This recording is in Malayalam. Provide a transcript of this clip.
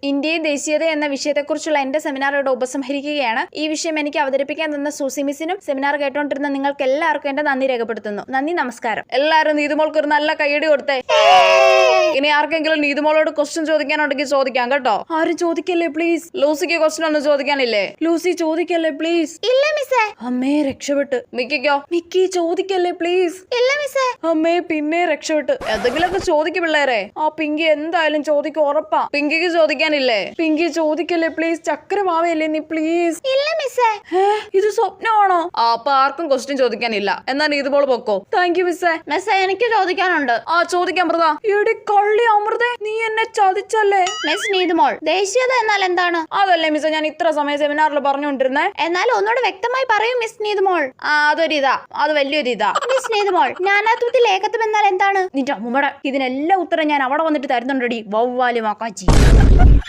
ഇന്ത്യയിൽ ദേശീയത എന്ന വിഷയത്തെക്കുറിച്ചുള്ള എന്റെ സെമിനാർ ഇവിടെ ഉപസംഹരിക്കുകയാണ്. ഈ വിഷയം എനിക്ക് അവതരിപ്പിക്കാൻ തന്ന സൂസി മിസ്സിനും സെമിനാർ കേട്ടോണ്ടിരുന്ന നിങ്ങൾക്ക് എല്ലാവർക്കും എന്റെ നന്ദി രേഖപ്പെടുത്തുന്നു. നന്ദി, നമസ്കാരം. എല്ലാവരും നീതുമോൾക്ക് ഒരു നല്ല കൈയടി കൊടുത്തേ. ഇനി ആർക്കെങ്കിലും നീതുമോളോട് ക്വസ്റ്റ്യൻ ചോദിക്കാനുണ്ടെങ്കിൽ ചോദിക്കാം കേട്ടോ. ആരും ചോദിക്കല്ലേ പ്ലീസ്. ലൂസിക്ക് ക്വസ്റ്റ്യൻ ഒന്നും ചോദിക്കാനില്ലേ? Lucy ചോദിക്കല്ലേ please. ഇല്ല മിസ്സേ. അമ്മേ രക്ഷപ്പെട്ട്. മിക്കിക്കോ? മിക്കി ചോദിക്കല്ലേ പ്ലീസ്. ഇല്ല മിസ്സേ. അമ്മേ പിന്നെ രക്ഷപ്പെട്ട്. എന്തെങ്കിലുമൊക്കെ ചോദിക്കും പിള്ളേരെ. ആ പിങ്കി എന്തായാലും ചോദിക്കും, ഉറപ്പാ. പിങ്കിക്ക് ചോദിക്കാനില്ലേ? പിങ്കി ചോദിക്കല്ലേ പ്ലീസ്. ചക്രമാവയല്ലേ നീ പ്ലീസ്. ഇല്ല മിസ്സേ. ഇത് സ്വപ്നമാണോ? അപ്പൊ ആർക്കും ക്വസ്റ്റ്യൻ ചോദിക്കാനില്ല. എന്നാ നീതുമോൾ പൊക്കോ. താങ്ക് യു മിസ്സേ. മിസ്സേ എനിക്ക് ചോദിക്കാനുണ്ട്. ആ ചോദിക്കാം അമൃത. എടി കള്ളി അമൃത, നീ എന്നെ ചതിച്ചല്ലേ. മിസ് നീതുമോൾ, ദേശീയത എന്നാൽ എന്താണ്? അതല്ലേ മിസ്സേ ഞാൻ ഇത്ര സമയം സെമിനാറിൽ പറഞ്ഞുകൊണ്ടിരുന്നേ. എന്നാൽ ഒന്നുകൂടെ വ്യക്തമായി പറയൂ മിസ് നീതുമോൾ. അതൊരിതാ, അത് വലിയൊരിതാ. മിസ് നീതുമോൾ, നാനാത്വത്തിൽ ഏകത്വം എന്നാൽ എന്താണ്? നിന്റെ അമ്മൂമ്മടെ ഇതിനെല്ലാം ഉത്തരം ഞാൻ അവിടെ വന്നിട്ട് തരുന്നുണ്ടടി വവ്വാലി മാക്കാച്ചി.